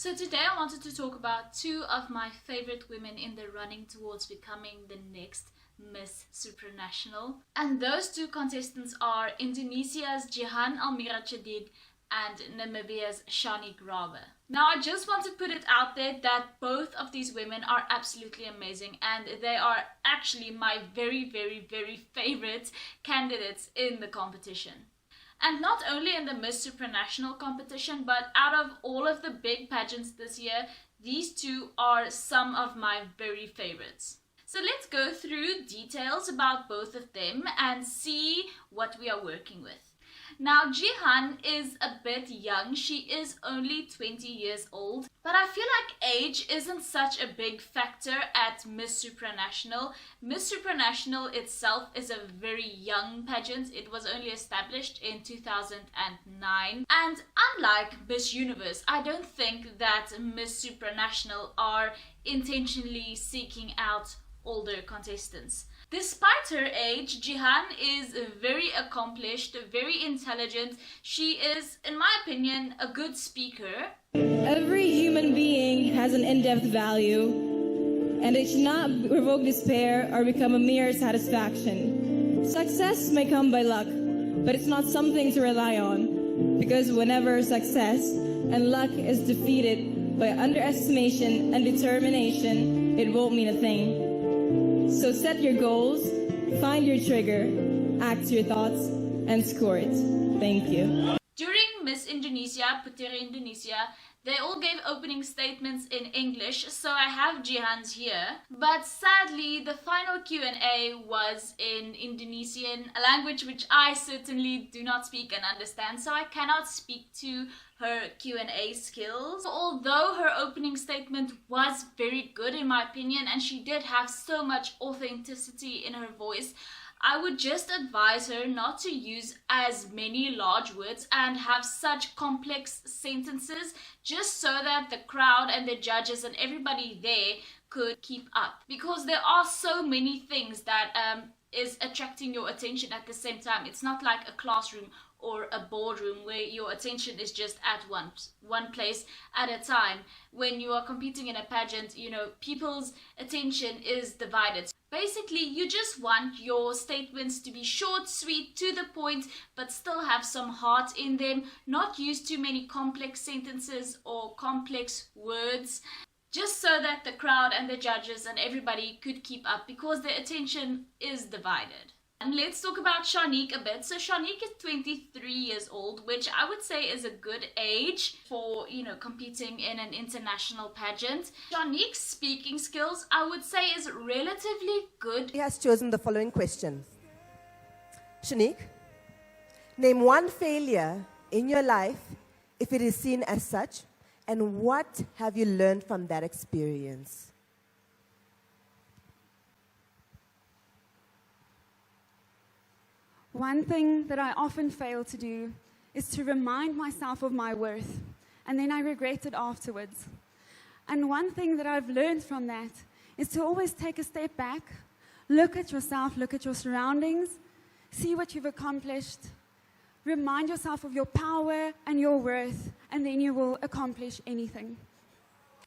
So today I wanted to talk about two of my favorite women in the running towards becoming the next Miss Supranational. And those two contestants are Indonesia's Jihan Almira Chedid and Namibia's Shanique Rabe. Now I just want to put it out there that both of these women are absolutely amazing and they are actually my very favorite candidates in the competition. And not only in the Miss Supranational competition, but out of all of the big pageants this year, these two are some of my very favorites. So let's go through details about both of them and see what we are working with. Now, Jihan is a bit young. She is only 20 years old, but I feel like age isn't such a big factor at Miss Supranational. Miss Supranational itself is a very young pageant. It was only established in 2009. And unlike Miss Universe, I don't think that Miss Supranational are intentionally seeking out older contestants. Despite her age, Jihan is very accomplished, very intelligent. She is, in my opinion, a good speaker. Every human being has an in-depth value, and it should not provoke despair or become a mere satisfaction. Success may come by luck, but it's not something to rely on, because whenever success and luck is defeated by underestimation and determination, it won't mean a thing. So set your goals, find your trigger, act your thoughts, and score it. Thank you. During Miss Indonesia, Puteri Indonesia, they all gave opening statements in English, so I have Jihan's here. But sadly, the final Q&A was in Indonesian, a language which I certainly do not speak and understand, so I cannot speak to her Q&A skills. Although her opening statement was very good in my opinion, and she did have so much authenticity in her voice, I would just advise her not to use as many large words and have such complex sentences, just so that the crowd and the judges and everybody there could keep up. Because there are so many things that is attracting your attention at the same time. It's not like a classroom or a boardroom where your attention is just at one place at a time. When you are competing in a pageant, you know, people's attention is divided. Basically, you just want your statements to be short, sweet, to the point, but still have some heart in them. Not use too many complex sentences or complex words, just so that the crowd and the judges and everybody could keep up, because their attention is divided. And let's talk about Shanique a bit. So Shanique is 23 years old, which I would say is a good age for, you know, competing in an international pageant. Shanique's speaking skills, I would say, is relatively good. He has chosen the following questions. Shanique, name one failure in your life, if it is seen as such, and what have you learned from that experience? One thing that I often fail to do is to remind myself of my worth, and then I regret it afterwards. And one thing that I've learned from that is to always take a step back, look at yourself, look at your surroundings, see what you've accomplished, remind yourself of your power and your worth, and then you will accomplish anything.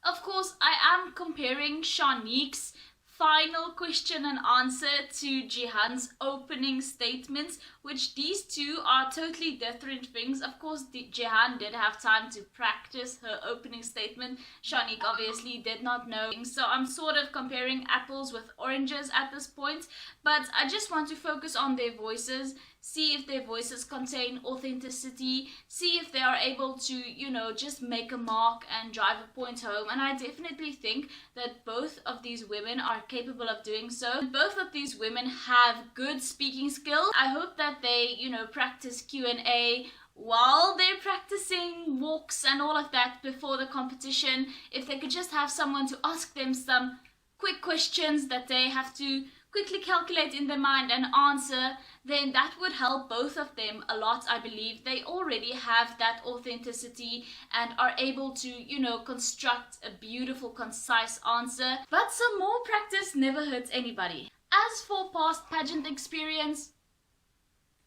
Of course, I am comparing Shanique's final question and answer to Jihan's opening statements, which these two are totally different things. Of course, Jihan did have time to practice her opening statement. Shanique obviously did not know. So I'm sort of comparing apples with oranges at this point, but I just want to focus on their voices, see if their voices contain authenticity, see if they are able to, you know, just make a mark and drive a point home. And I definitely think that both of these women are capable of doing so. Both of these women have good speaking skills. I hope that they, you know, practice Q&A while they're practicing walks and all of that before the competition. If they could just have someone to ask them some quick questions that they have to quickly calculate in their mind and answer, then that would help both of them a lot. I believe they already have that authenticity and are able to, you know, construct a beautiful, concise answer. But some more practice never hurts anybody. As for past pageant experience,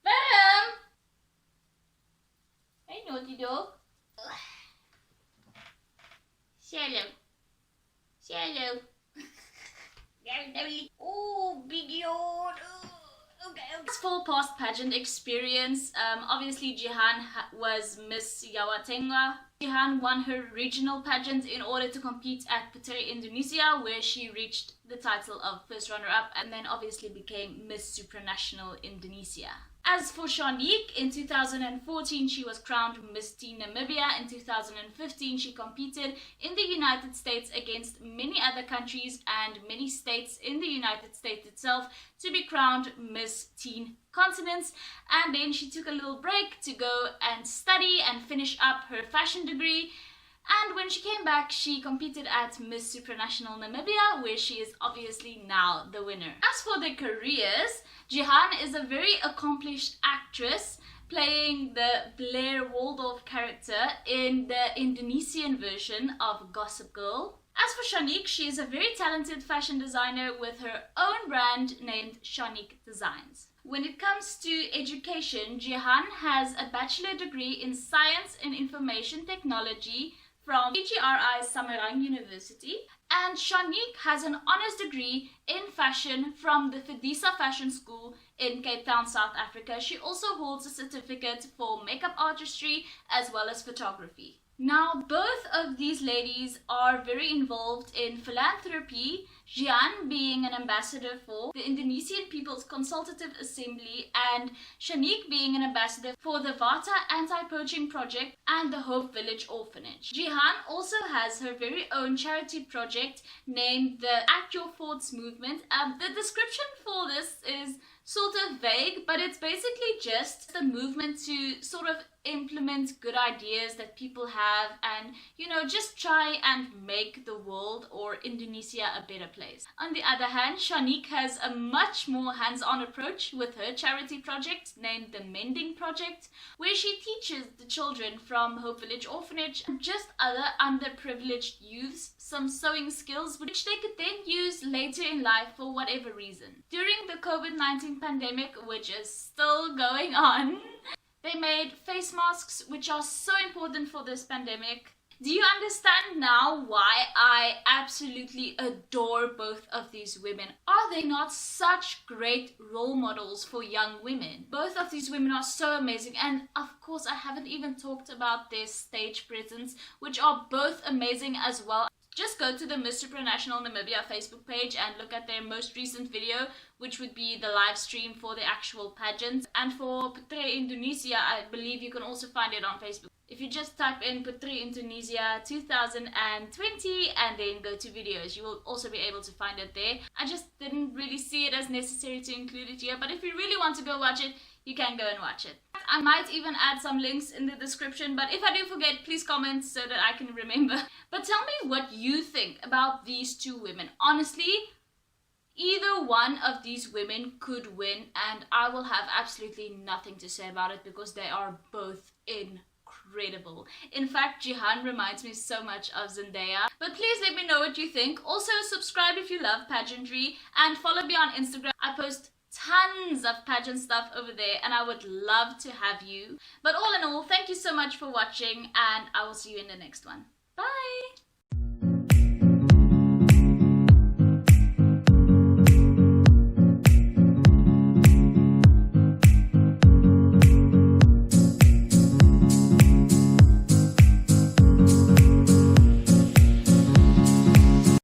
Madam! Hey, naughty dog. hello. Say hello. Oh, big yawn. Okay. As for past pageant experience, obviously Jihan was Miss Jawa Tengah. Jihan won her regional pageant in order to compete at Puteri Indonesia, where she reached the title of first runner-up and then obviously became Miss Supranational Indonesia. As for Shanique, in 2014 she was crowned Miss Teen Namibia. In 2015 she competed in the United States against many other countries and many states in the United States itself to be crowned Miss Teen Continents, and then she took a little break to go and study and finish up her fashion degree. And when she came back, she competed at Miss Supranational Namibia, where she is obviously now the winner. As for their careers, Jihan is a very accomplished actress, playing the Blair Waldorf character in the Indonesian version of Gossip Girl. As for Shanique, she is a very talented fashion designer with her own brand named Shanique Designs. When it comes to education, Jihan has a bachelor degree in Science and Information Technology from PGRI Samarang University, and Shanique has an honours degree in fashion from the Fedisa Fashion School in Cape Town, South Africa. She also holds a certificate for makeup artistry as well as photography. Now, both of these ladies are very involved in philanthropy, Jihan being an ambassador for the Indonesian People's Consultative Assembly and Shanique being an ambassador for the Vata Anti-Poaching Project and the Hope Village Orphanage. Jihan also has her very own charity project named the At Your Thoughts Movement. The description for this is sort of vague, but it's basically just a movement to sort of implement good ideas that people have and, just try and make the world or Indonesia a better place. On the other hand, Shanique has a much more hands-on approach with her charity project named the Mending Project, where she teaches the children from Hope Village Orphanage and just other underprivileged youths some sewing skills which they could then use later in life for whatever reason. During the COVID-19 pandemic, which is still going on, they made face masks which are so important for this pandemic. Do you understand now why I absolutely adore both of these women? Are they not such great role models for young women? Both of these women are so amazing, and of course I haven't even talked about their stage presence, which are both amazing as well. Just go to the Miss Supranational Namibia Facebook page and look at their most recent video, which would be the live stream for the actual pageant. And for Puteri Indonesia, I believe you can also find it on Facebook. If you just type in Puteri Indonesia 2020 and then go to videos, you will also be able to find it there. I just didn't really see it as necessary to include it here, but if you really want to go watch it, you can go and watch it. I might even add some links in the description, but if I do forget, please comment so that I can remember. But tell me what you think about these two women. Honestly, either one of these women could win, and I will have absolutely nothing to say about it because they are both incredible. In fact, Jihan reminds me so much of Zendaya. But please let me know what you think. Also, subscribe if you love pageantry and follow me on Instagram. I post tons of pageant stuff over there and I would love to have you. But all in all, thank you so much for watching and I will see you in the next one.